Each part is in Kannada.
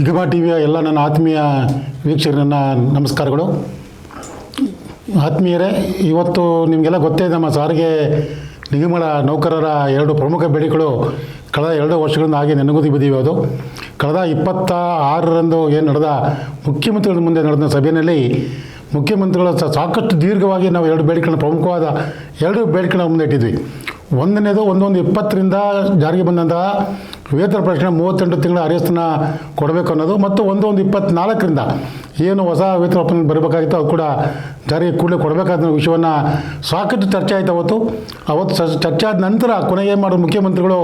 ಗಿಗಮಾ ಟಿ ವಿಯ ಎಲ್ಲ ನನ್ನ ಆತ್ಮೀಯ ವೀಕ್ಷಕರು, ನನ್ನ ನಮಸ್ಕಾರಗಳು. ಆತ್ಮೀಯರೇ, ಇವತ್ತು ನಿಮಗೆಲ್ಲ ಗೊತ್ತೇ ಇದೆ, ನಮ್ಮ ಸಾರಿಗೆ ನಿಗಮಗಳ ನೌಕರರ ಎರಡು ಪ್ರಮುಖ ಬೇಡಿಕೆಗಳು ಕಳೆದ 2 ವರ್ಷಗಳಿಂದ ಹಾಗೆ ನೆನಗುದಿ ಬಿದ್ದಿವೆ. ಅದು ಕಳೆದ 26ರಂದು ಏನು ನಡೆದ ಮುಖ್ಯಮಂತ್ರಿಗಳ ಮುಂದೆ ನಡೆದ ಸಭೆಯಲ್ಲಿ ಮುಖ್ಯಮಂತ್ರಿಗಳ ಸಾಕಷ್ಟು ದೀರ್ಘವಾಗಿ ನಾವು 2 ಬೇಡಿಕೆಗಳನ್ನ, ಪ್ರಮುಖವಾದ 2 ಬೇಡಿಕೆಗಳನ್ನ ಮುಂದೆ ಇಟ್ಟಿದ್ವಿ. ಒಂದನೇದು 1/1/20ರಿಂದ ಜಾರಿಗೆ ಬಂದಂತಹ ವೇತನ ಪ್ರಶ್ನೆ 38 ತಿಂಗಳ ಅರಿಯಸ್ಸನ್ನು ಕೊಡಬೇಕು ಅನ್ನೋದು, ಮತ್ತು 1/1/24ರಿಂದ ಏನು ಹೊಸ ವೇತನ ಒಪ್ಪಂದ ಬರಬೇಕಾಗಿತ್ತು ಅದು ಕೂಡ ಜಾರಿಗೆ ಕೂಡಲೇ ಕೊಡಬೇಕಾದ ವಿಷಯವನ್ನು ಸಾಕಷ್ಟು ಚರ್ಚೆ ಆಯಿತು. ಅವತ್ತು ಚರ್ಚೆ ಆದ ನಂತರ ಕೊನೆಗೆ ಏನು ಮಾಡೋದು, ಮುಖ್ಯಮಂತ್ರಿಗಳು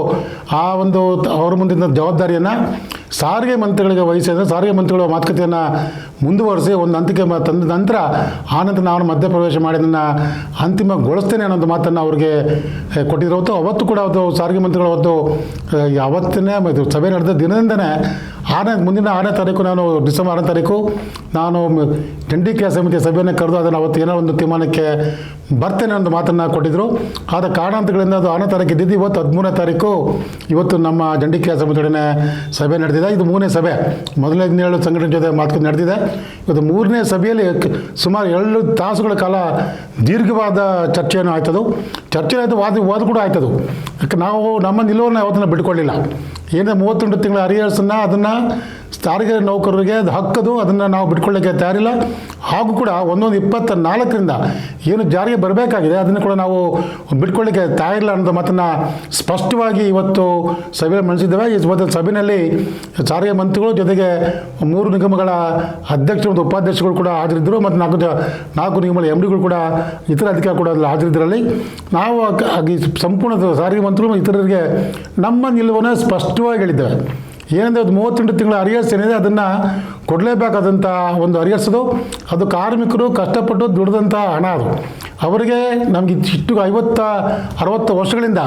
ಅವರ ಮುಂದಿನ ಜವಾಬ್ದಾರಿಯನ್ನು ಸಾರಿಗೆ ಮಂತ್ರಿಗಳಿಗೆ ವಹಿಸಿದರೆ ಸಾರಿಗೆ ಮಂತ್ರಿಗಳ ಮಾತುಕತೆಯನ್ನು ಮುಂದುವರಿಸಿ ಒಂದು ಹಂತಕ್ಕೆ ತಂದ ನಂತರ ಆನಂತರ ನಾನು ಮಧ್ಯಪ್ರವೇಶ ಮಾಡಿದ್ದನ್ನು ಅಂತಿಮಗೊಳಿಸ್ತೇನೆ ಅನ್ನೋದು ಮಾತನ್ನು ಅವ್ರಿಗೆ ಕೊಟ್ಟಿದ್ರು. ಅವತ್ತು ಕೂಡ ಸಾರಿಗೆ ಮಂತ್ರಿಗಳು ಅವತ್ತಿನೇ ಸಭೆ ನಡೆದ ದಿನದಿಂದನೇ ಮುಂದಿನ 6ನೇ ತಾರೀಕು, ಡಿಸೆಂಬರ್ 6ನೇ ತಾರೀಕು ನಾನು ಜಂಟಿ ಕ್ರಿಯಾ ಸಮಿತಿಯ ಸಭೆಯನ್ನು ಕರೆದು ಅದನ್ನು ಅವತ್ತು ಏನೋ ಒಂದು ತೀರ್ಮಾನಕ್ಕೆ ಬರ್ತೇನೆ ಅನ್ನೋ ಮಾತನ್ನು ಕೊಟ್ಟಿದ್ದರು. ಆದ ಕಾರಣಾಂತರಗಳಿಂದ ಅದು 6ನೇ ತಾರೀಕು ಇದ್ದಿದ್ದು. ಇವತ್ತು 13ನೇ ತಾರೀಕು ಇವತ್ತು ನಮ್ಮ ಜಂಟಿ ಕ್ರಿಯಾ ಸಮಿತಿಯೊಡನೆ ಸಭೆ ನಡೆದಿದೆ. ಇದು 3ನೇ ಸಭೆ. ಮೊದಲನೇ 17 ಸಂಘಟನೆ ಜೊತೆ ಮಾತುಕತೆ ನಡೆದಿದೆ. ಇವತ್ತು 3ನೇ ಸಭೆಯಲ್ಲಿ ಸುಮಾರು 2 ತಾಸುಗಳ ಕಾಲ ದೀರ್ಘವಾದ ಚರ್ಚೆಯನ್ನು ಆಯ್ತದು. ಚರ್ಚೆ ಆಯಿತು, ವಾದ ಕೂಡ ಆಯ್ತದು. ಯಾಕೆ ನಾವು ನಮ್ಮ ನಿಲುವನ್ನು ಯಾವತ್ತನ್ನು ಬಿಟ್ಕೊಳ್ಳಿಲ್ಲ. ಏನೇ 38 ತಿಂಗಳ ಅರಿಯರ್ಸನ್ನು ಅದನ್ನು ಸಾರಿಗೆ ನೌಕರರಿಗೆ ಅದು ಹಕ್ಕದು, ಅದನ್ನು ನಾವು ಬಿಟ್ಕೊಳ್ಳೋಕ್ಕೆ ತಯಾರಿಲ್ಲ. ಹಾಗೂ ಕೂಡ 1/1/24ರಿಂದ ಏನು ಜಾರಿಗೆ ಬರಬೇಕಾಗಿದೆ ಅದನ್ನು ಕೂಡ ನಾವು ಬಿಟ್ಕೊಳ್ಳಿಕ್ಕೆ ತಯಾರಿಲ್ಲ ಅನ್ನೋದು ಮಾತನ್ನು ಸ್ಪಷ್ಟವಾಗಿ ಇವತ್ತು ಸಭೆಯಲ್ಲಿ ಮಂಡಿಸಿದ್ದೇವೆ. ಇವತ್ತು ಸಭೆಯಲ್ಲಿ ಸಾರಿಗೆ ಮಂತ್ರಿಗಳು ಜೊತೆಗೆ 3 ನಿಗಮಗಳ ಅಧ್ಯಕ್ಷರು ಮತ್ತು ಉಪಾಧ್ಯಕ್ಷಗಳು ಕೂಡ ಹಾಜರಿದ್ದರು, ಮತ್ತು 4 ನಿಗಮಗಳ MDಗಳು ಕೂಡ, ಇತರ ಅಧಿಕಾರಿ ಕೂಡ ಅದರಲ್ಲಿ ಹಾಜರಿದ್ದರಲ್ಲಿ ನಾವು ಸಂಪೂರ್ಣ ಸಾರಿಗೆ ಮಂತ್ರಿಗಳು ಇತರರಿಗೆ ನಮ್ಮ ನಿಲುವನ್ನು ಸ್ಪಷ್ಟವಾಗಿ ಹೇಳಿದ್ದೇವೆ. ಏನಂದರೆ ಅದು 38 ತಿಂಗಳ ಅರಿಯರ್ಸ್ ಏನಿದೆ ಅದನ್ನು ಕೊಡಲೇಬೇಕಾದಂಥ ಒಂದು ಅರಿಯರ್ಸದು. ಅದು ಕಾರ್ಮಿಕರು ಕಷ್ಟಪಟ್ಟು ದುಡಿದಂಥ ಹಣ. ಅದು ಅವರಿಗೆ ನಮಗೆ ಇಷ್ಟು 50-60 ವರ್ಷಗಳಿಂದ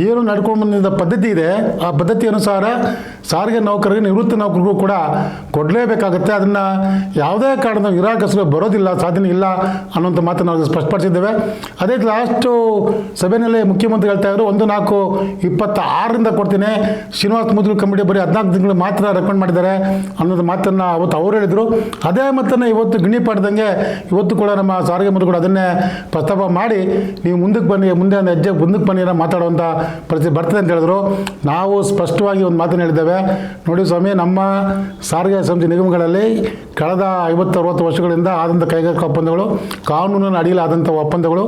ಏನು ನಡ್ಕೊಂಡು ಬಂದಿದ್ದ ಪದ್ಧತಿ ಇದೆ, ಆ ಪದ್ಧತಿ ಅನುಸಾರ ಸಾರಿಗೆ ನೌಕರರಿಗೆ, ನಿವೃತ್ತ ನೌಕರಿಗೂ ಕೂಡ ಕೊಡಲೇಬೇಕಾಗುತ್ತೆ. ಅದನ್ನು ಯಾವುದೇ ಕಾರಣ ನಿರಾಕರಿಸಲು ಬರೋದಿಲ್ಲ, ಸಾಧ್ಯನೇ ಇಲ್ಲ ಅನ್ನೋಂಥ ಮಾತನ್ನು ನಾವು ಸ್ಪಷ್ಟಪಡಿಸಿದ್ದೇವೆ. ಅದೇ ಲಾಸ್ಟು ಸಭೆಯಲ್ಲಿ ಮುಖ್ಯಮಂತ್ರಿ ಹೇಳ್ತಾ ಇದ್ರು 1/4/26ರಿಂದ ಕೊಡ್ತೀನಿ, ಶ್ರೀನಿವಾಸ ಮುದ್ಗಲ್ ಕಮಿಟಿ ಬರೀ 14 ತಿಂಗಳು ಮಾತ್ರ ರೆಕಮೆಂಡ್ ಮಾಡಿದ್ದಾರೆ ಅನ್ನೋದು ಮಾತನ್ನು ಅವತ್ತು ಅವರು ಹೇಳಿದರು. ಅದೇ ಮಾತನ್ನು ಇವತ್ತು ಗಿಣಿ ಪಡೆದಂಗೆ ಇವತ್ತು ಕೂಡ ನಮ್ಮ ಸಾರಿಗೆ ಮಂತ್ರಿಗಳು ಅದನ್ನೇ ಪ್ರಸ್ತಾಪ ಮಾಡಿ, ನೀವು ಮುಂದಕ್ಕೆ ಬನ್ನಿ, ಮುಂದೆ ಒಂದು ಹೆಜ್ಜೆ ಮುಂದಕ್ಕೆ ಬನ್ನಿ ಮಾತಾಡುವಂಥ ಪರಿಸ್ಥಿತಿ ಬರ್ತದೆ ಅಂತ ಹೇಳಿದ್ರು. ನಾವು ಸ್ಪಷ್ಟವಾಗಿ ಒಂದು ಮಾತನ್ನು ಹೇಳಿದ್ದೇವೆ. ನೋಡಿ ಸ್ವಾಮಿ, ನಮ್ಮ ಸಾರಿಗೆ ಸಂಸ್ಥೆ ನಿಗಮಗಳಲ್ಲಿ ಕಳೆದ 50-60 ವರ್ಷಗಳಿಂದ ಆದಂಥ ಕೈಗಾರಿಕಾ ಒಪ್ಪಂದಗಳು, ಕಾನೂನಿನ ಅಡಿಯಲ್ಲಿ ಆದಂಥ ಒಪ್ಪಂದಗಳು,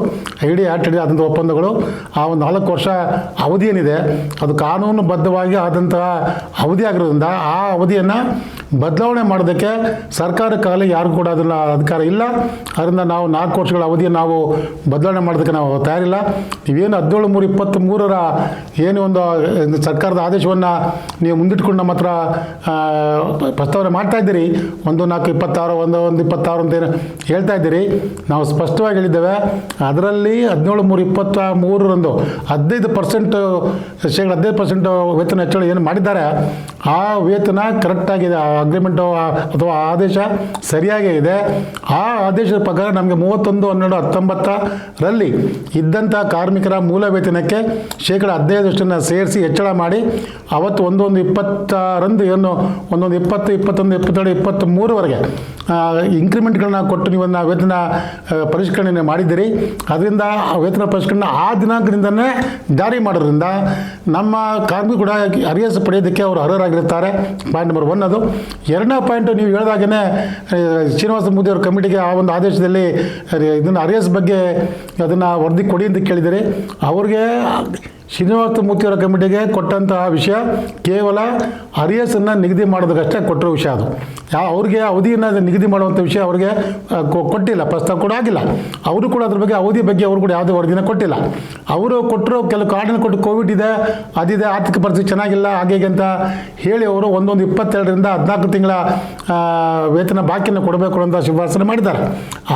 ಐಡಿ ಆ್ಯಕ್ಟ್ ಅಡಿಯಲ್ಲಿ ಆದಂಥ ಒಪ್ಪಂದಗಳು, ಆ ಒಂದು 4 ವರ್ಷ ಅವಧಿ ಏನಿದೆ ಅದು ಕಾನೂನುಬದ್ಧವಾಗಿ ಆದಂತಹ ಅವಧಿ ಆಗಿರೋದ್ರಿಂದ ಆ ಅವಧಿಯನ್ನು ಬದಲಾವಣೆ ಮಾಡೋದಕ್ಕೆ ಸರ್ಕಾರಕ್ಕಾಗಲಿ ಯಾರಿಗೂ ಕೂಡ ಅದನ್ನು ಅಧಿಕಾರ ಇಲ್ಲ. ಅದರಿಂದ ನಾವು 4 ವರ್ಷಗಳ ಅವಧಿಯನ್ನು ನಾವು ಬದಲಾವಣೆ ಮಾಡೋದಕ್ಕೆ ನಾವು ತಯಾರಿಲ್ಲ. ನೀವೇನು 17/3/23ರ ಏನು ಒಂದು ಸರ್ಕಾರದ ಆದೇಶವನ್ನು ನೀವು ಮುಂದಿಟ್ಕೊಂಡು ನಮ್ಮ ಹತ್ರ ಪ್ರಸ್ತಾವನೆ ಮಾಡ್ತಾ ಇದ್ದೀರಿ, 1/4/26, 1/1/26 ಅಂತ ಏನು ಹೇಳ್ತಾ ಇದ್ದೀರಿ. ನಾವು ಸ್ಪಷ್ಟವಾಗಿ ಹೇಳಿದ್ದೇವೆ, ಅದರಲ್ಲಿ 17/3/23ರಂದು 15% ವೇತನ ಹೆಚ್ಚಳ ಏನು ಮಾಡಿದ್ದಾರೆ ಆ ವೇತನ ಕರೆಕ್ಟಾಗಿದೆ, ಆ ಅಗ್ರಿಮೆಂಟು ಅಥವಾ ಆದೇಶ ಸರಿಯಾಗೇ ಇದೆ. ಆ ಆದೇಶದ ಪ್ರಕಾರ ನಮಗೆ 31/12/19ರಲ್ಲಿ ಇದ್ದಂಥ ಕಾರ್ಮಿಕರ ಮೂಲ ವೇತನಕ್ಕೆ 15% ಸೇರಿಸಿ ಹೆಚ್ಚಳ ಮಾಡಿ ಅವತ್ತು 1/1/20ರಂದು ಏನು 1/1/20, 21, 22, 23ವರೆಗೆ ಇಂಕ್ರಿಮೆಂಟ್ಗಳನ್ನ ಕೊಟ್ಟು ನೀವನ್ನ ವೇತನ ಪರಿಷ್ಕರಣೆ ಮಾಡಿದ್ದೀರಿ. ಅದರಿಂದ ವೇತನ ಪರಿಷ್ಕರಣೆ ಆ ದಿನಾಂಕದಿಂದನೇ ಜಾರಿ ಮಾಡೋದ್ರಿಂದ ನಮ್ಮ ಕಾರ್ಮಿಕರು ಕೂಡ ಅರಿಯರ್ಸ್ ಪಡೆಯೋದಕ್ಕೆ ಅವರು ಅರ್ಹರಾಗಿರ್ತಾರೆ. ಪಾಯಿಂಟ್ ನಂಬರ್ 1 ಅದು. 2ನೇ ಪಾಯಿಂಟು ನೀವು ಹೇಳಿದಾಗೇ ಶ್ರೀನಿವಾಸ ಮೂರ್ತಿ ಅವರ ಕಮಿಟಿಗೆ ಆ ಒಂದು ಆದೇಶದಲ್ಲಿ ಇದನ್ನು ಅರಿಯರ್ಸ್ ಬಗ್ಗೆ ಅದನ್ನು ವರದಿ ಕೊಡಿ ಅಂತ ಕೇಳಿದರೆ, ಅವ್ರಿಗೆ ಶ್ರೀನಿವಾಸ ಮೂರ್ತಿಯವರ ಕಮಿಟಿಗೆ ಕೊಟ್ಟಂತಹ ವಿಷಯ ಕೇವಲ ಅರಿಯರ್ಸನ್ನು ನಿಗದಿ ಮಾಡೋದಕ್ಕಷ್ಟೇ ಕೊಟ್ಟಿರೋ ವಿಷಯ. ಅದು ಅವ್ರಿಗೆ ಅವಧಿಯನ್ನು ನಿಗದಿ ಮಾಡುವಂಥ ವಿಷಯ ಅವ್ರಿಗೆ ಕೊಟ್ಟಿಲ್ಲ, ಪ್ರಸ್ತಾವ ಕೂಡ ಆಗಿಲ್ಲ. ಅವರು ಕೂಡ ಅದ್ರ ಬಗ್ಗೆ ಅವಧಿ ಬಗ್ಗೆ ಅವರು ಕೂಡ ಯಾವುದೇ ವರದಿನ ಕೊಟ್ಟಿಲ್ಲ. ಅವರು ಕೊಟ್ಟರು ಕೆಲವು ಕಾರಣ ಕೊಟ್ಟು ಕೋವಿಡ್ ಇದೆ, ಅದಿದೆ, ಆರ್ಥಿಕ ಪರಿಸ್ಥಿತಿ ಚೆನ್ನಾಗಿಲ್ಲ, ಹಾಗೆ ಅಂತ ಹೇಳಿ ಅವರು 1/1/22ರಿಂದ 14 ತಿಂಗಳ ವೇತನ ಬಾಕಿಯನ್ನು ಕೊಡಬೇಕು ಅಂತ ಶಿಫಾರಸನ್ನು ಮಾಡಿದ್ದಾರೆ.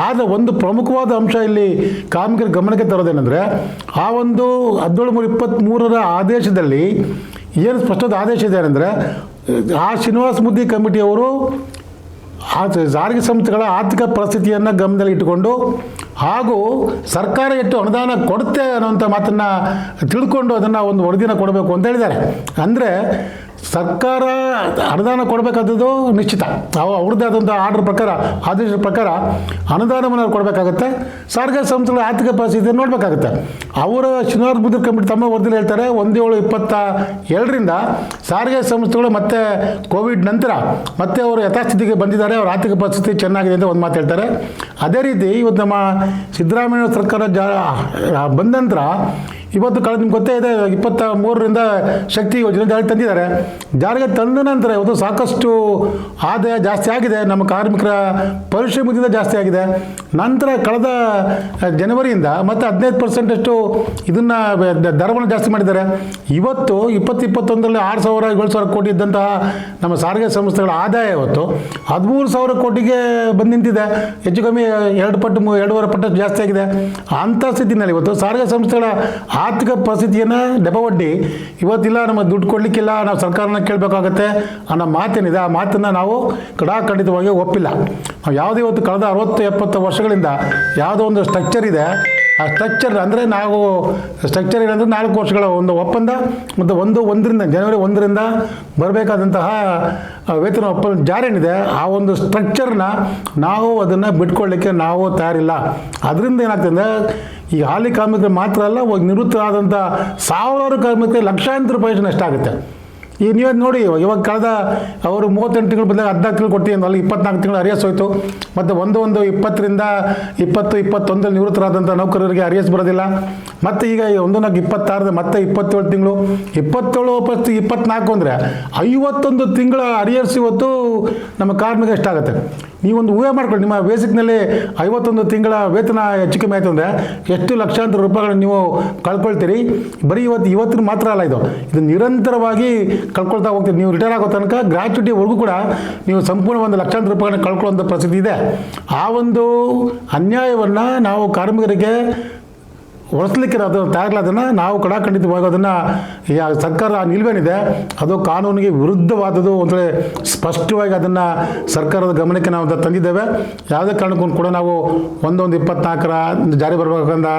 ಆದರೆ ಒಂದು ಪ್ರಮುಖವಾದ ಅಂಶ ಇಲ್ಲಿ ಕಾರ್ಮಿಕರ ಗಮನಕ್ಕೆ ತರೋದೇನೆಂದರೆ, ಆ ಒಂದು 17/3/23ರ ಆದೇಶದಲ್ಲಿ ಏನು ಸ್ಪಷ್ಟವಾದ ಆದೇಶ ಇದೆ ಅಂದರೆ, ಆ ಶ್ರೀನಿವಾಸ ಮೂರ್ತಿ ಕಮಿಟಿಯವರು ಸಾರಿಗೆ ಸಂಸ್ಥೆಗಳ ಆರ್ಥಿಕ ಪರಿಸ್ಥಿತಿಯನ್ನು ಗಮನದಲ್ಲಿ ಇಟ್ಟುಕೊಂಡು ಹಾಗೂ ಸರ್ಕಾರ ಎಷ್ಟು ಅನುದಾನ ಕೊಡುತ್ತೆ ಅನ್ನೋಂಥ ಮಾತನ್ನು ತಿಳ್ಕೊಂಡು ಅದನ್ನು ಒಂದು ವರದಿನ ಕೊಡಬೇಕು ಅಂತ ಹೇಳಿದ್ದಾರೆ. ಅಂದರೆ ಸರ್ಕಾರ ಅನುದಾನ ಕೊಡಬೇಕಾದದ್ದು ನಿಶ್ಚಿತ. ಅವ್ರದ್ದೇ ಆದಂಥ ಆರ್ಡರ್ ಪ್ರಕಾರ, ಆದೇಶದ ಪ್ರಕಾರ ಅನುದಾನವನ್ನು ಅವ್ರು ಕೊಡಬೇಕಾಗತ್ತೆ. ಸಾರಿಗೆ ಸಂಸ್ಥೆಗಳ ಆರ್ಥಿಕ ಪರಿಸ್ಥಿತಿಯನ್ನು ನೋಡಬೇಕಾಗುತ್ತೆ. ಅವರ ಶ್ರೀನಿವಾಸ ಮುದ್ಗಲ್ ಕಮಿಟಿ ತಮ್ಮ ವರದಿಯಲ್ಲಿ ಹೇಳ್ತಾರೆ 1/7/22ರಿಂದ ಸಾರಿಗೆ ಸಂಸ್ಥೆಗಳು ಮತ್ತೆ ಕೋವಿಡ್ ನಂತರ ಮತ್ತೆ ಅವರು ಯಥಾಸ್ಥಿತಿಗೆ ಬಂದಿದ್ದಾರೆ, ಅವರ ಆರ್ಥಿಕ ಪರಿಸ್ಥಿತಿ ಚೆನ್ನಾಗಿದೆ ಅಂತ ಒಂದು ಮಾತು ಹೇಳ್ತಾರೆ. ಅದೇ ರೀತಿ ಇವತ್ತು ನಮ್ಮ ಸಿದ್ದರಾಮಯ್ಯ ಸರ್ಕಾರ ಬಂದ ನಂತರ ಇವತ್ತು ನಿಮ್ಗೆ ಗೊತ್ತೇ ಇದೆ 23ರಿಂದ ಶಕ್ತಿ ಯೋಜನೆ ಜಾರಿಗೆ ತಂದಿದ್ದಾರೆ. ಜಾರಿಗೆ ತಂದ ನಂತರ ಇವತ್ತು ಸಾಕಷ್ಟು ಆದಾಯ ಜಾಸ್ತಿ ಆಗಿದೆ, ನಮ್ಮ ಕಾರ್ಮಿಕರ ಪರಿಶ್ರಮದಿಂದ ಜಾಸ್ತಿ ಆಗಿದೆ. ನಂತರ ಕಳೆದ ಜನವರಿಯಿಂದ ಮತ್ತೆ 15% ಇದನ್ನು ದರವನ್ನು ಜಾಸ್ತಿ ಮಾಡಿದ್ದಾರೆ. ಇವತ್ತು 2021ರಲ್ಲಿ 6,000-7,000 ಕೋಟಿ ಇದ್ದಂತಹ ನಮ್ಮ ಸಾರಿಗೆ ಸಂಸ್ಥೆಗಳ ಆದಾಯ ಇವತ್ತು 13,000 ಕೋಟಿಗೆ ಬಂದು ನಿಂತಿದೆ. ಹೆಚ್ಚು ಕಮ್ಮಿ 2-2.5 ಪಟ್ಟು ಜಾಸ್ತಿ ಆಗಿದೆ. ಅಂಥ ಸ್ಥಿತಿನಲ್ಲಿ ಇವತ್ತು ಸಾರಿಗೆ ಸಂಸ್ಥೆಗಳ ಆರ್ಥಿಕ ಪರಿಸ್ಥಿತಿಯನ್ನು ನೆಪವಡ್ಡಿ ಇವತ್ತಿಲ್ಲ ನಮಗೆ ದುಡ್ಡು ಕೊಡಲಿಕ್ಕಿಲ್ಲ, ನಾವು ಸರ್ಕಾರನ ಕೇಳಬೇಕಾಗತ್ತೆ ಅನ್ನೋ ಮಾತೇನಿದೆ, ಆ ಮಾತನ್ನು ನಾವು ಖಂಡಿತವಾಗಿ ಒಪ್ಪಿಲ್ಲ. ನಾವು ಯಾವುದೇ ಇವತ್ತು ಕಳೆದ 60-70 ವರ್ಷಗಳಿಂದ ಯಾವುದೋ ಒಂದು ಸ್ಟ್ರಕ್ಚರ್ ಇದೆ. ಆ ಸ್ಟ್ರಕ್ಚರ್ ಅಂದರೆ ನಾವು ಸ್ಟ್ರಕ್ಚರ್ ಏನಂದರೆ 4 ವರ್ಷಗಳ ಒಂದು ಒಪ್ಪಂದ ಮತ್ತು 1 ಜನವರಿ 1ರಿಂದ ಬರಬೇಕಾದಂತಹ ವೇತನ ಒಪ್ಪಂದ ಜಾರಿ ಏನಿದೆ, ಆ ಒಂದು ಸ್ಟ್ರಕ್ಚರ್ನ ನಾವು ಅದನ್ನು ಬಿಟ್ಕೊಳ್ಳಿಕ್ಕೆ ನಾವು ತಯಾರಿಲ್ಲ. ಅದರಿಂದ ಏನಾಗ್ತದೆ, ಈ ಹಾಲಿ ಕಾರ್ಮಿಕರು ಮಾತ್ರ ಅಲ್ಲ, ನಿವೃತ್ತರಾದಂಥ ಸಾವಿರಾರು ಕಾರ್ಮಿಕರಿಗೆ ಲಕ್ಷಾಂತರ ರೂಪಾಯಿ ನಷ್ಟಾಗುತ್ತೆ. ಈಗ ನೀವೇ ನೋಡಿ, ಇವಾಗ ಕಳೆದ ಅವರು 38 ತಿಂಗಳು ಬದಲಾಗಿ 14 ತಿಂಗಳು ಕೊಡ್ತೀವಿ ಅಲ್ಲಿ 24 ತಿಂಗಳು ಅರಿಯಸ್ ಹೋಯಿತು. ಮತ್ತು 1/1/20ರಿಂದ 20-21 ನಿವೃತ್ತರಾದಂಥ ನೌಕರರಿಗೆ ಅರಿಯಸ್ ಬರೋದಿಲ್ಲ. ಮತ್ತು ಈಗ 1/4/26 ಮತ್ತೆ 27 ತಿಂಗಳು, 27+24 ಅಂದರೆ 51 ತಿಂಗಳ ಅರಿಯರ್ಸ್ ಇವತ್ತು ನಮ್ಮ ಕಾರ್ಮಿಕ ಎಷ್ಟಾಗುತ್ತೆ. ನೀವೊಂದು ಊಹೆ ಮಾಡ್ಕೊಳ್ಳಿ, ನಿಮ್ಮ ಬೇಸಿಕ್ನಲ್ಲಿ 51 ತಿಂಗಳ ವೇತನ ಹೆಚ್ಚು ಕಮ್ಮಿ ಆಯಿತು ಅಂದರೆ ಎಷ್ಟು ಲಕ್ಷಾಂತರ ರೂಪಾಯಿಗಳನ್ನು ನೀವು ಕಳ್ಕೊಳ್ತೀರಿ. ಬರೀ ಇವತ್ತಿನ ಮಾತ್ರ ಅಲ್ಲ, ಇದು ನಿರಂತರವಾಗಿ ಕಳ್ಕೊಳ್ತಾ ಹೋಗ್ತೀರಿ. ನೀವು ರಿಟೈರ್ ಆಗೋ ತನಕ ಗ್ರ್ಯಾಚ್ಯುಟಿವರೆಗೂ ಕೂಡ ನೀವು ಸಂಪೂರ್ಣ 1 ಲಕ್ಷಾಂತರ ರೂಪಾಯಿಗಳನ್ನ ಕಳ್ಕೊಳ್ಳುವಂಥ ಪರಿಸ್ಥಿತಿ ಇದೆ. ಆ ಒಂದು ಅನ್ಯಾಯವನ್ನು ನಾವು ಕಾರ್ಮಿಕರಿಗೆ ಹೊರಸ್ಲಿಕ್ಕೆ ತಯಾರಿಲ್ಲದನ್ನು ನಾವು ಖಂಡಿತವಾಗಿ ಅದನ್ನು ಸರ್ಕಾರ ನಿಲುವೇನಿದೆ ಅದು ಕಾನೂನಿಗೆ ವಿರುದ್ಧವಾದದ್ದು ಅಂತೇಳಿ ಸ್ಪಷ್ಟವಾಗಿ ಅದನ್ನು ಸರ್ಕಾರದ ಗಮನಕ್ಕೆ ನಾವು ತಂದಿದ್ದೇವೆ. ಯಾವುದೇ ಕಾರಣಕ್ಕೂ ಕೂಡ ನಾವು 1/1/24 ಜಾರಿ ಬರಬೇಕಂದ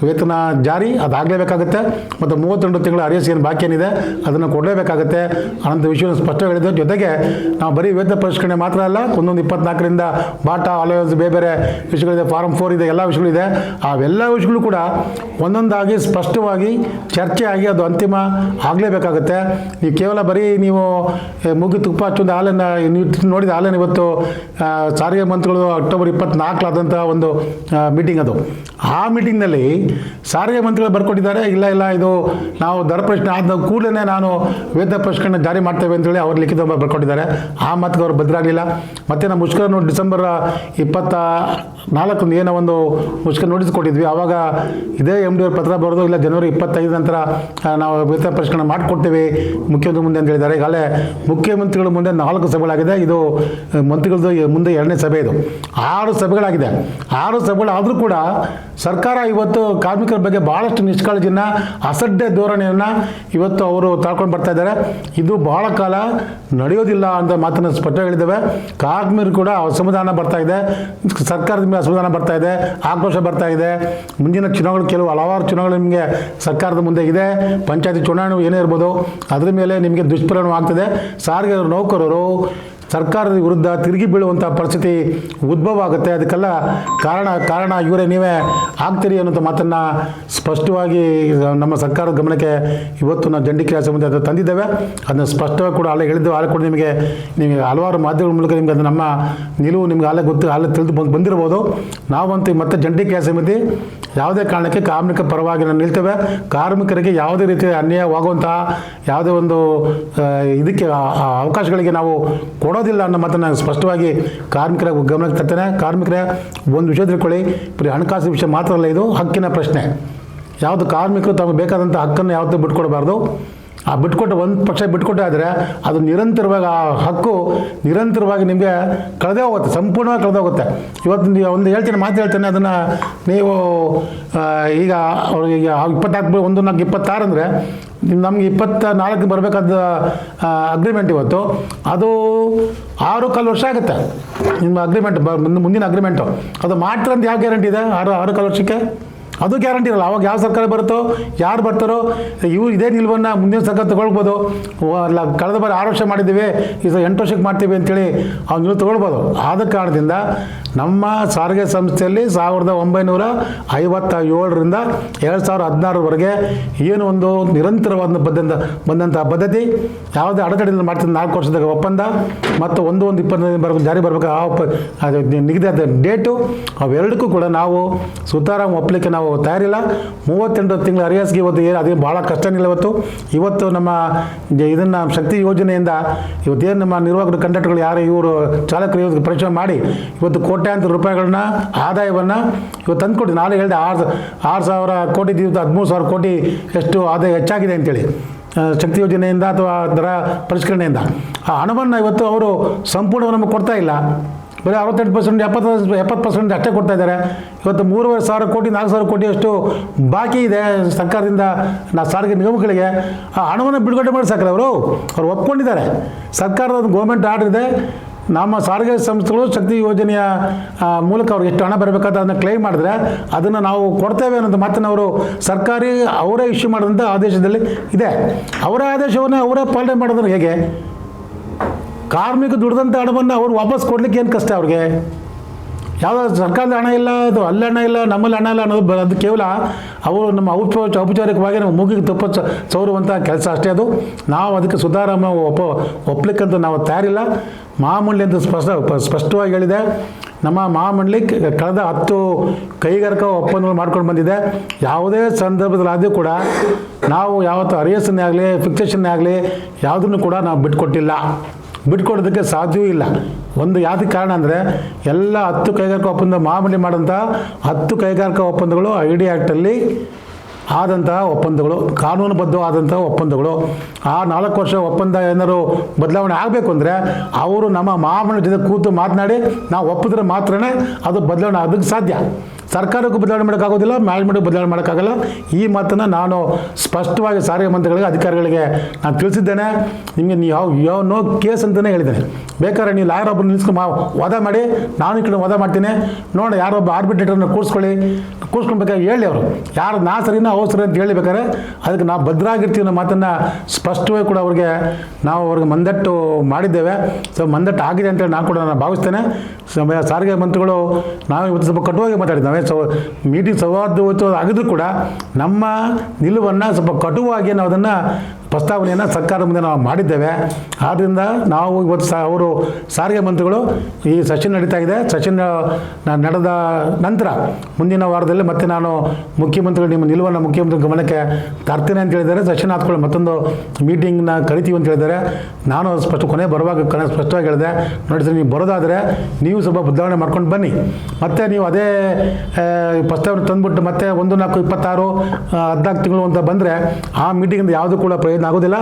ವೇತನ ಜಾರಿ ಅದಾಗಲೇಬೇಕಾಗುತ್ತೆ. ಮತ್ತು 32 ತಿಂಗಳ ಅರಿಯಸ್ ಏನು ಬಾಕಿ ಏನಿದೆ ಅದನ್ನು ಕೊಡಲೇಬೇಕಾಗುತ್ತೆ ಅನ್ನೋಂಥ ವಿಷಯವನ್ನು ಸ್ಪಷ್ಟವಾಗಿ ಹೇಳಿದೆ. ಜೊತೆಗೆ ನಾವು ಬರೀ ವೇತನ ಪರಿಷ್ಕರಣೆ ಮಾತ್ರ ಅಲ್ಲ, 1/24ರಿಂದ ಬಾಟಾ ಅಲೋಯನ್ಸ್ ಬೇರೆ ವಿಷಯಗಳಿದೆ, ಫಾರಮ್ 4 ಇದೆ, ಎಲ್ಲ ವಿಷಯಗಳಿದೆ. ಅವೆಲ್ಲ ವಿಷಯಗಳು ಕೂಡ ಒಂದೊಂದಾಗಿ ಸ್ಪಷ್ಟವಾಗಿ ಚರ್ಚೆ ಆಗಿ ಅದು ಅಂತಿಮ ಆಗಲೇಬೇಕಾಗುತ್ತೆ. ನೀವು ಕೇವಲ ಬರೀ ನೀವು ಮುಗಿ ತುಪ್ಪ ಹಚ್ಚೊಂದು ಹಾಲನ್ನು ನೀವು ನೋಡಿದ ಹಾಲನ್ನು ಇವತ್ತು ಸಾರಿಗೆ ಮಂತ್ರಿಗಳು ಅಕ್ಟೋಬರ್ 24 ಒಂದು ಮೀಟಿಂಗ್ ಅದು. ಆ ಮೀಟಿಂಗ್ನಲ್ಲಿ ಸಾರಿಗೆ ಮಂತ್ರಿಗಳು ಬರ್ಕೊಟ್ಟಿದ್ದಾರೆ, ಇಲ್ಲ ಇದು ನಾವು ದರ ಪರಿಷ್ಕರಣೆ ಆದ ಕೂಡಲೇ ನಾನು ವೇತನ ಪರಿಷ್ಕರಣೆ ಜಾರಿ ಮಾಡ್ತೇವೆ ಅಂತೇಳಿ ಅವ್ರು ಲಿಖಿತ ಬರ್ಕೊಟ್ಟಿದ್ದಾರೆ. ಆ ಮಾತಿಗೆ ಅವರು ಬದಲಾಗಲಿಲ್ಲ. ಮತ್ತು ನಾವು ಮುಷ್ಕರ ಡಿಸೆಂಬರ್ 24 ಏನೋ ಒಂದು ಮುಷ್ಕರ ನೋಟಿಸ್ ಕೊಟ್ಟಿದ್ವಿ. ಆವಾಗ ಇದೇ MD ಅವ್ರ ಪತ್ರ ಬರೋದು, ಇಲ್ಲ ಜನವರಿ 25 ನಂತರ ನಾವು ವೇತನ ಪರಿಷ್ಕರಣೆ ಮಾಡಿಕೊಡ್ತೇವೆ ಮುಖ್ಯಮಂತ್ರಿ ಮುಂದೆ ಅಂತ ಹೇಳಿದ್ದಾರೆ. ಈಗಾಗಲೇ ಮುಖ್ಯಮಂತ್ರಿಗಳ ಮುಂದೆ 4 ಸಭೆಗಳಾಗಿದೆ. ಇದು ಮಂತ್ರಿಗಳದ್ದು ಮುಂದೆ 2ನೇ ಸಭೆ. ಇದು 6 ಸಭೆಗಳಾಗಿದೆ. 6 ಸಭೆಗಳಾದರೂ ಕೂಡ ಸರ್ಕಾರ ಇವತ್ತು ಕಾರ್ಮಿಕರ ಬಗ್ಗೆ ಭಾಳಷ್ಟು ನಿಷ್ಕಾಳಜಿಯನ್ನು, ಅಸಡ್ಡೆ ಧೋರಣೆಯನ್ನು ಇವತ್ತು ಅವರು ತಾಳ್ಕೊಂಡು ಬರ್ತಾ ಇದ್ದಾರೆ. ಇದು ಬಹಳ ಕಾಲ ನಡೆಯೋದಿಲ್ಲ ಅಂತ ಮಾತನ್ನು ಸ್ಪಷ್ಟ ಹೇಳಿದ್ದೇವೆ. ಕಾರ್ಮಿಕರು ಕೂಡ ಅಸಮಾಧಾನ ಬರ್ತಾ ಇದೆ, ಸರ್ಕಾರದ ಮೇಲೆ ಅಸಮಾಧಾನ ಬರ್ತಾ ಇದೆ, ಆಕ್ರೋಶ ಬರ್ತಾ ಇದೆ. ಮುಂದಿನ ಚುನಾವಣೆ ಹಲವಾರು ಚುನಾವಣೆ ನಿಮಗೆ ಸರ್ಕಾರದ ಮುಂದೆ ಇದೆ. ಪಂಚಾಯತಿ ಚುನಾವಣೆ ಏನೇ ಇರ್ಬೋದು, ಅದರ ಮೇಲೆ ನಿಮಗೆ ದುಷ್ಪರಿಣಾಮ ಆಗ್ತದೆ. ಸಾರಿಗೆ ನೌಕರರು ಸರ್ಕಾರದ ವಿರುದ್ಧ ತಿರುಗಿ ಬೀಳುವಂಥ ಪರಿಸ್ಥಿತಿ ಉದ್ಭವ ಆಗುತ್ತೆ. ಅದಕ್ಕೆಲ್ಲ ಕಾರಣ ಇವರೇ, ನೀವೇ ಆಗ್ತೀರಿ ಅನ್ನೋಂಥ ಮಾತನ್ನು ಸ್ಪಷ್ಟವಾಗಿ ನಮ್ಮ ಸರ್ಕಾರದ ಗಮನಕ್ಕೆ ಇವತ್ತು ನಾವು ಜಂಟಿ ಕ್ರಿಯಾ ಸಮಿತಿ ಅದು ತಂದಿದ್ದೇವೆ. ಅದನ್ನು ಸ್ಪಷ್ಟವಾಗಿ ಕೂಡ ಅಲ್ಲೇ ಹೇಳಿದ್ದೇವೆ. ಅಲ್ಲೇ ಕೂಡ ನಿಮಗೆ ಹಲವಾರು ಮಾಧ್ಯಮಗಳ ಮೂಲಕ ನಿಮಗೆ ಅದು ನಮ್ಮ ನಿಲುವು ನಿಮ್ಗೆ ಅಲ್ಲೇ ತಿಳಿದು ಬಂದಿರ್ಬೋದು. ನಾವಂತೂ ಮತ್ತೆ ಜಂಟಿ ಕ್ರಿಯಾ ಸಮಿತಿ ಯಾವುದೇ ಕಾರಣಕ್ಕೆ ಕಾರ್ಮಿಕ ಪರವಾಗಿ ನಾವು ನಿಲ್ತೇವೆ. ಕಾರ್ಮಿಕರಿಗೆ ಯಾವುದೇ ರೀತಿಯ ಅನ್ಯಾಯವಾಗುವಂತಹ ಯಾವುದೇ ಒಂದು ಇದಕ್ಕೆ ಅವಕಾಶಗಳಿಗೆ ನಾವು ಕೊಡೋದಿಲ್ಲ ಅನ್ನೋ ಮಾತನ್ನು ಸ್ಪಷ್ಟವಾಗಿ ಕಾರ್ಮಿಕರ ಗಮನಕ್ಕೆ ತರ್ತೇನೆ. ಕಾರ್ಮಿಕರೇ, ಒಂದು ವಿಷಯ ತಿಳ್ಕೊಳ್ಳಿ, ಬರೀ ಹಣಕಾಸು ವಿಷಯ ಮಾತ್ರ ಅಲ್ಲ, ಇದು ಹಕ್ಕಿನ ಪ್ರಶ್ನೆ. ಯಾವುದು ಕಾರ್ಮಿಕರು ತಮಗೆ ಬೇಕಾದಂಥ ಹಕ್ಕನ್ನು ಯಾವತ್ತೂ ಬಿಟ್ಕೊಡಬಾರ್ದು. ಆ ಒಂದು ಪಕ್ಷ ಬಿಟ್ಕೊಟ್ಟೆ ಆದರೆ ಅದು ನಿರಂತರವಾಗಿ, ಆ ಹಕ್ಕು ನಿರಂತರವಾಗಿ ನಿಮಗೆ ಕಳೆದೇ ಹೋಗುತ್ತೆ, ಸಂಪೂರ್ಣವಾಗಿ ಕಳೆದೇ ಹೋಗುತ್ತೆ. ಇವತ್ತು ಒಂದು ಹೇಳ್ತೇನೆ, ಅದನ್ನು ನೀವು ಈಗ ಅವ್ರಿಗೆ 24/1/26 ಅಂದರೆ ನಮಗೆ 24 ಬರಬೇಕಾದ ಅಗ್ರಿಮೆಂಟ್ ಇವತ್ತು ಅದು 6.25 ವರ್ಷ ಆಗುತ್ತೆ. ನಿಮ್ಮ ಅಗ್ರಿಮೆಂಟ್ ಮುಂದಿನ ಅಗ್ರಿಮೆಂಟು ಅದು ಮಾಡ್ತಾರೆ ಅಂತ ಯಾವ ಗ್ಯಾರಂಟಿ ಇದೆ? 6.25 ವರ್ಷಕ್ಕೆ ಅದು ಗ್ಯಾರಂಟಿ ಇರಲ್ಲ. ಅವಾಗ ಯಾವ ಸರ್ಕಾರ ಬರುತ್ತೋ, ಯಾರು ಬರ್ತಾರೋ, ಇವ್ರು ಇದೇ ನಿಲುವನ್ನು ಮುಂದಿನ ಸರ್ಕಾರ ತಗೊಳ್ಬೋದು. ಅಲ್ಲ, ಕಳೆದ ಬಾರಿ 6 ವರ್ಷ ಮಾಡಿದ್ದೀವಿ, ಇದು 8 ವರ್ಷಕ್ಕೆ ಮಾಡ್ತೀವಿ ಅಂತೇಳಿ ಅವ್ನು ನಿಲುವು ತಗೊಳ್ಬೋದು. ಆದ ಕಾರಣದಿಂದ ನಮ್ಮ ಸಾರಿಗೆ ಸಂಸ್ಥೆಯಲ್ಲಿ 1957ರಿಂದ 2016ವರೆಗೆ ಏನು ಒಂದು ನಿರಂತರವಾದ ಬಂದಂಥ ಪದ್ಧತಿ, ಯಾವುದೇ ಅಡೆತಡೆಯಿಂದ ಮಾಡ್ತಿದ್ದ 4 ವರ್ಷದ ಒಪ್ಪಂದ ಮತ್ತು 1/1/20 ಜಾರಿ ಬರಬೇಕು ಅದು ನಿಗದಿಯಾದ ಡೇಟು, ಅವೆರಡಕ್ಕೂ ಕೂಡ ನಾವು ಸುತಾರಾಮ್ ಒಪ್ಪಲಿಕ್ಕೆ ನಾವು ತಯಾರಿಲ್ಲ. 38 ತಿಂಗಳ ಅರಿಯಾಸ್ಗೆ ಇವತ್ತು ಅದೇ ಭಾಳ ಕಷ್ಟನಿಲ್ಲ. ಇವತ್ತು ನಮ್ಮ ಇದನ್ನು ಶಕ್ತಿ ಯೋಜನೆಯಿಂದ ಇವತ್ತೇನು ನಮ್ಮ ನಿರ್ವಾಹಕರು, ಕಂಡಕ್ಟರ್ಗಳು ಯಾರು ಇವರು ಚಾಲಕರು ಇವತ್ತು ಪರಿಶ್ರಮ ಮಾಡಿ ಇವತ್ತು ಕೋಟ್ಯಾಂತರ ರೂಪಾಯಿಗಳನ್ನ ಆದಾಯವನ್ನು ಇವತ್ತು ತಂದುಕೊಟ್ಟು, ನಾನು ಹೇಳಿದೆ 6,000 ಕೋಟಿ 13,000 ಕೋಟಿ ಎಷ್ಟು ಆದಾಯ ಹೆಚ್ಚಾಗಿದೆ ಅಂತೇಳಿ ಶಕ್ತಿ ಯೋಜನೆಯಿಂದ ಅಥವಾ ದರ ಪರಿಷ್ಕರಣೆಯಿಂದ. ಆ ಹಣವನ್ನು ಇವತ್ತು ಅವರು ಸಂಪೂರ್ಣ ನಮಗೆ ಕೊಡ್ತಾ ಇಲ್ಲ. ಬರೀ 68%, 70% ಅಷ್ಟೇ ಕೊಡ್ತಾ ಇದ್ದಾರೆ. ಇವತ್ತು 3,500 ಕೋಟಿ 4,000 ಕೋಟಿ ಅಷ್ಟು ಬಾಕಿ ಇದೆ ಸರ್ಕಾರದಿಂದ ಸಾರಿಗೆ ನಿಗಮಗಳಿಗೆ. ಆ ಹಣವನ್ನು ಬಿಡುಗಡೆ ಮಾಡಿ ಸಾಕ್ರೆ ಅವರು ಒಪ್ಕೊಂಡಿದ್ದಾರೆ. ಸರ್ಕಾರದ ಒಂದು ಗೌರ್ಮೆಂಟ್ ಆರ್ಡರ್ ಇದೆ. ನಮ್ಮ ಸಾರಿಗೆ ಸಂಸ್ಥೆಗಳು ಶಕ್ತಿ ಯೋಜನೆಯ ಮೂಲಕ ಅವ್ರಿಗೆ ಎಷ್ಟು ಹಣ ಬರಬೇಕಾದ ಅದನ್ನು ಕ್ಲೈಮ್ ಮಾಡಿದ್ರೆ ಅದನ್ನು ನಾವು ಕೊಡ್ತೇವೆ ಅನ್ನೋದು ಮಾತನ್ನು ಅವರು ಸರ್ಕಾರಿ ಅವರೇ ಇಶ್ಯೂ ಮಾಡಿದಂಥ ಆದೇಶದಲ್ಲಿ ಇದೆ. ಅವರ ಆದೇಶವನ್ನು ಅವರೇ ಪಾಲನೆ ಮಾಡೋದ್ರೆ ಹೇಗೆ? ಕಾರ್ಮಿಕ ದುಡಿದಂಥ ಹಣವನ್ನು ಅವ್ರು ವಾಪಸ್ ಕೊಡಲಿಕ್ಕೆ ಏನು ಕಷ್ಟ ಅವ್ರಿಗೆ? ಯಾವುದೋ ಸರ್ಕಾರದ ಹಣ ಇಲ್ಲ, ಅದು ಅಲ್ಲಿ ಹಣ ಇಲ್ಲ, ನಮ್ಮಲ್ಲಿ ಹಣ ಇಲ್ಲ ಅನ್ನೋದು ಅದು ಕೇವಲ ಅವರು ನಮ್ಮ ಔಪಚಾರಿಕವಾಗಿ ನಾವು ಮೂಗಿಗೆ ತುಪ್ಪ ಸವರುವಂಥ ಕೆಲಸ ಅಷ್ಟೇ ಅದು. ನಾವು ಅದಕ್ಕೆ ಸುಧಾರಾಮ ಒಪ್ಪಲಿಕ್ಕಂತೂ ನಾವು ತಯಾರಿಲ್ಲ. ಮಹಾಮಂಡಳಿ ಅಂತ ಸ್ಪಷ್ಟವಾಗಿ ಹೇಳಿದೆ. ನಮ್ಮ ಮಹಾಮಂಡಳಿ ಕಳೆದ 10 ಕೈಗಾರಿಕಾ ಒಪ್ಪಂದಗಳು ಮಾಡ್ಕೊಂಡು ಬಂದಿದೆ. ಯಾವುದೇ ಸಂದರ್ಭದಲ್ಲಾದರೂ ಕೂಡ ನಾವು ಯಾವತ್ತೂ ಅರಿಯಸನ್ನೇ ಆಗಲಿ ಫಿಕ್ಸೇಷನ್ನೇ ಆಗಲಿ ಯಾವುದನ್ನು ಕೂಡ ನಾವು ಬಿಟ್ಕೊಡೋದಕ್ಕೆ ಸಾಧ್ಯವೂ ಇಲ್ಲ. ಒಂದು ಯಾವುದಕ್ಕೆ ಕಾರಣ ಅಂದರೆ ಎಲ್ಲ 10 ಕೈಗಾರಿಕಾ ಒಪ್ಪಂದ ಮಹಾಮಂಡಳಿ ಮಾಡೋಂಥ 10 ಕೈಗಾರಿಕಾ ಒಪ್ಪಂದಗಳು ID ಆ್ಯಕ್ಟಲ್ಲಿ ಆದಂತಹ ಒಪ್ಪಂದಗಳು, ಕಾನೂನುಬದ್ಧವಾದಂಥ ಒಪ್ಪಂದಗಳು. ಆ 4 ವರ್ಷ ಒಪ್ಪಂದ ಏನಾದ್ರು ಬದಲಾವಣೆ ಆಗಬೇಕು ಅಂದರೆ ಅವರು ನಮ್ಮ ಮಹಾಮಂಡಳಿ ಜೊತೆ ಕೂತು ಮಾತನಾಡಿ ನಾವು ಒಪ್ಪಿದ್ರೆ ಮಾತ್ರನೇ ಅದು ಬದಲಾವಣೆ ಆಗೋದಕ್ಕೆ ಸಾಧ್ಯ. ಸರ್ಕಾರಕ್ಕೂ ಬದಲಾವಣೆ ಮಾಡೋಕ್ಕಾಗೋದಿಲ್ಲ, ಮ್ಯಾನೇಜ್ಮೆಂಟ್ಗೂ ಬದಲಾವಣೆ ಮಾಡೋಕ್ಕಾಗಲ್ಲ. ಈ ಮಾತನ್ನು ನಾನು ಸ್ಪಷ್ಟವಾಗಿ ಸಾರಿಗೆ ಮಂತ್ರಿಗಳಿಗೆ, ಅಧಿಕಾರಿಗಳಿಗೆ ನಾನು ತಿಳಿಸಿದ್ದೇನೆ. ನಿಮಗೆ ನೀವು ನೋ ಕೇಸ್ ಅಂತಲೇ ಹೇಳಿದ್ದೇನೆ. ಬೇಕಾದ್ರೆ ನೀವು ಯಾರೊಬ್ಬರು ನಿಲ್ಲಿಸ್ಕೊಂಡು ವಾದ ಮಾಡಿ, ನಾನು ಈ ಕಡೆ ವಾದ ಮಾಡ್ತೀನಿ, ನೋಡಿ ಯಾರೊಬ್ಬ ಆರ್ಬಿಟ್ರೇಟರ್ನ ಕೂರಿಸ್ಕೊಳ್ಬೇಕಾಗಿ ಹೇಳಿ. ಅವರು ಯಾರು ನಾ ಸರಿನಾ ಅವ್ರು ಸರಿ ಅಂತ ಹೇಳಿಬೇಕಾದ್ರೆ ಅದಕ್ಕೆ ನಾವು ಭದ್ರಾಗಿರ್ತೀವಿ ಅನ್ನೋ ಮಾತನ್ನು ಸ್ಪಷ್ಟವಾಗಿ ಕೂಡ ಅವ್ರಿಗೆ ಮಂದಟ್ಟು ಮಾಡಿದ್ದೇವೆ. ಸೊ ಮಂದಟ್ಟು ಆಗಿದೆ ಅಂತೇಳಿ ನಾನು ಕೂಡ ಭಾವಿಸ್ತೇನೆ. ಸಾರಿಗೆ ಮಂತ್ರಿಗಳು ನಾವು ಇವತ್ತು ಸ್ವಲ್ಪ ಕಟುವಾಗಿ ಮಾತಾಡಿದ್ದೇವೆ. ಮೀಟಿಂಗ್ ಸೌಹಾರ್ದಯುತ ಆಗಿದ್ರು ಕೂಡ ನಮ್ಮ ನಿಲುವನ್ನು ಸ್ವಲ್ಪ ಕಟುವಾಗಿ ನಾವು ಅದನ್ನು ಪ್ರಸ್ತಾವನೆಯನ್ನು ಸರ್ಕಾರ ಮುಂದೆ ನಾವು ಮಾಡಿದ್ದೇವೆ. ಆದ್ದರಿಂದ ನಾವು ಇವತ್ತು ಅವರು ಸಾರಿಗೆ ಮಂತ್ರಿಗಳು ಈ ಸೆಷನ್ ನಡೀತಾ ಇದೆ. ಸೆಷನ್ ನಡೆದ ನಂತರ ಮುಂದಿನ ವಾರದಲ್ಲಿ ಮತ್ತೆ ನಾನು ಮುಖ್ಯಮಂತ್ರಿಗಳು ನಿಮ್ಮ ನಿಲುವನ್ನು ಮುಖ್ಯಮಂತ್ರಿ ಗಮನಕ್ಕೆ ತರ್ತೇನೆ ಅಂತ ಹೇಳಿದ್ದಾರೆ. ಸೆಷನ್ ಆದ್ಕೊಳ್ಳಿ ಮತ್ತೊಂದು ಮೀಟಿಂಗ್ನ ಕರಿತೀವಿ ಅಂತ ಹೇಳಿದ್ದಾರೆ. ನಾನು ಕೊನೆ ಬರುವಾಗ ಸ್ಪಷ್ಟವಾಗಿ ಹೇಳಿದೆ, ನೋಡಿ ಸರ್, ನೀವು ಬರೋದಾದರೆ ನೀವು ಸ್ವಲ್ಪ ಬದಲಾವಣೆ ಮಾಡ್ಕೊಂಡು ಬನ್ನಿ. ಮತ್ತೆ ನೀವು ಅದೇ ಪ್ರಸ್ತಾವನೆ ತಂದುಬಿಟ್ಟು ಮತ್ತೆ 1/4/26 14 ತಿಂಗಳು ಅಂತ ಬಂದರೆ ಆ ಮೀಟಿಂಗಿಂದ ಯಾವುದೂ ಕೂಡ ಪ್ರಯೋಜನ ಆಗೋದಿಲ್ಲ.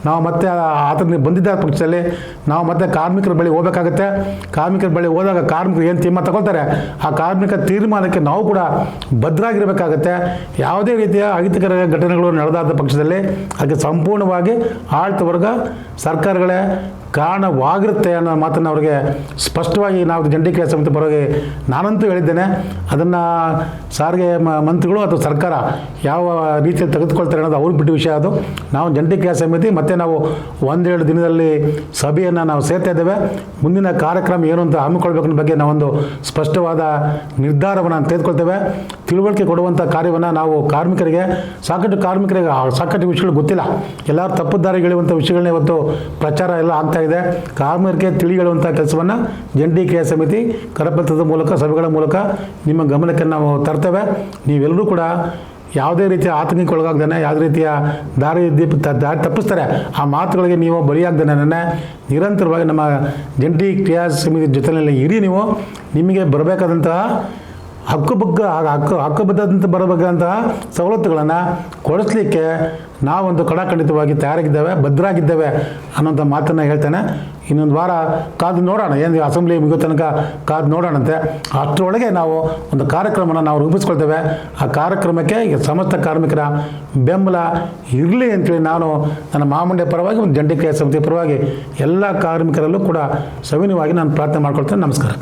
ನಾವು ಮತ್ತೆ ಆತನಿಗೆ ಬಂದಿದ್ದ ಪಕ್ಷದಲ್ಲಿ ನಾವು ಮತ್ತೆ ಕಾರ್ಮಿಕರ ಬಳಿ ಹೋಗಬೇಕಾಗುತ್ತೆ. ಕಾರ್ಮಿಕರ ಬಳಿ ಹೋದಾಗ ಕಾರ್ಮಿಕರು ಏನು ತೀರ್ಮಾನ ತಗೊಳ್ತಾರೆ ಆ ಕಾರ್ಮಿಕ ತೀರ್ಮಾನಕ್ಕೆ ನಾವು ಕೂಡ ಭದ್ರಾಗಿರಬೇಕಾಗತ್ತೆ. ಯಾವುದೇ ರೀತಿಯ ಅಹಿತಕರ ಘಟನೆಗಳು ನಡೆದಾದ ಪಕ್ಷದಲ್ಲಿ ಅದಕ್ಕೆ ಸಂಪೂರ್ಣವಾಗಿ ಆಡಳಿತ ವರ್ಗ ಸರ್ಕಾರಗಳೇ ಕಾರಣವಾಗಿರುತ್ತೆ ಅನ್ನೋ ಮಾತನ್ನು ಅವರಿಗೆ ಸ್ಪಷ್ಟವಾಗಿ ನಾವು ಜಂಟಿ ಕ್ರಿಯಾ ಸಮಿತಿ ಪರವಾಗಿ ನಾನಂತೂ ಹೇಳಿದ್ದೇನೆ. ಅದನ್ನು ಸಾರಿಗೆ ಮಂತ್ರಿಗಳು ಅಥವಾ ಸರ್ಕಾರ ಯಾವ ರೀತಿಯಲ್ಲಿ ತೆಗೆದುಕೊಳ್ತಾರೆ ಅನ್ನೋದು ಅವ್ರಿಗೆ ಬಿಟ್ಟ ವಿಷಯ. ಅದು ನಾವು ಜಂಟಿ ಕ್ರಿಯಾ ಸಮಿತಿ ಮತ್ತು ನಾವು 1-2 ದಿನದಲ್ಲಿ ಸಭೆಯನ್ನು ನಾವು ಸೇರ್ತಾ ಇದ್ದೇವೆ. ಮುಂದಿನ ಕಾರ್ಯಕ್ರಮ ಏನು ಅಂತ ಹಮ್ಮಿಕೊಳ್ಬೇಕು ಅನ್ನೋ ಬಗ್ಗೆ ನಾವೊಂದು ಸ್ಪಷ್ಟವಾದ ನಿರ್ಧಾರವನ್ನು ತೆಗೆದುಕೊಳ್ತೇವೆ. ತಿಳುವಳಿಕೆ ಕೊಡುವಂಥ ಕಾರ್ಯವನ್ನು ನಾವು ಕಾರ್ಮಿಕರಿಗೆ ಸಾಕಷ್ಟು ವಿಷಯಗಳು ಗೊತ್ತಿಲ್ಲ, ಎಲ್ಲರೂ ತಪ್ಪುದಾರಿಗೆಳೆಯುವಂಥ ವಿಷಯಗಳನ್ನ ಇವತ್ತು ಪ್ರಚಾರ ಎಲ್ಲ ಆಗ್ತಾ ಇದೆ. ಕಾರ್ಮಿಕರಿಗೆ ತಿಳಿಯುವಂಥ ಕೆಲಸವನ್ನು ಜಂಟಿ ಕ್ರಿಯಾ ಸಮಿತಿ ಕರಪತ್ರದ ಮೂಲಕ ಸಭೆಗಳ ಮೂಲಕ ನಿಮ್ಮ ಗಮನಕ್ಕೆ ನಾವು ತರ್ತೇವೆ. ನೀವೆಲ್ಲರೂ ಕೂಡ ಯಾವುದೇ ರೀತಿಯ ಆತಂಕಕ್ಕೆ ಒಳಗಾಗ್ದಾನೆ, ಯಾವುದೇ ರೀತಿಯ ದಾರಿ ತಪ್ಪಿಸ್ತಾರೆ ಆ ಮಾತುಗಳಿಗೆ ನೀವು ಬಲಿಯಾಗ್ದಾನೆ ನಿರಂತರವಾಗಿ ನಮ್ಮ ಜಂಟಿ ಕ್ರಿಯಾ ಸಮಿತಿ ಜೊತೆಯಲ್ಲಿ ಇರಿ. ನೀವು ನಿಮಗೆ ಬರಬೇಕಾದಂತಹ ಹಕ್ಕುಬದ್ಧದಂತ ಬರಬೇಕಂತಹ ಸವಲತ್ತುಗಳನ್ನು ಕೊಡಿಸ್ಲಿಕ್ಕೆ ನಾವೊಂದು ಕಡಾಖಂಡಿತವಾಗಿ ತಯಾರಾಗಿದ್ದೇವೆ, ಭದ್ರಾಗಿದ್ದೇವೆ ಅನ್ನೋಂಥ ಮಾತನ್ನು ಹೇಳ್ತೇನೆ. ಇನ್ನೊಂದು ವಾರ ಕಾದು ನೋಡೋಣ, ಏನು ಅಸೆಂಬ್ಲಿ ಮುಗಿಯೋ ತನಕ ಕಾದು ನೋಡೋಣಂತೆ. ಅಷ್ಟರೊಳಗೆ ನಾವು ಒಂದು ಕಾರ್ಯಕ್ರಮನ ನಾವು ರೂಪಿಸ್ಕೊಳ್ತೇವೆ. ಆ ಕಾರ್ಯಕ್ರಮಕ್ಕೆ ಸಮಸ್ತ ಕಾರ್ಮಿಕರ ಬೆಂಬಲ ಇರಲಿ ಅಂತೇಳಿ ನಾನು ನನ್ನ ಮಹಾಮಂಡಳಿ ಪರವಾಗಿ ಒಂದು ಜಂಟಿ ಕ್ರಿಯಾ ಸಮಿತಿ ಪರವಾಗಿ ಎಲ್ಲ ಕಾರ್ಮಿಕರಲ್ಲೂ ಕೂಡ ಸವಿನಯವಾಗಿ ನಾನು ಪ್ರಾರ್ಥನೆ ಮಾಡ್ಕೊಳ್ತೇನೆ. ನಮಸ್ಕಾರ.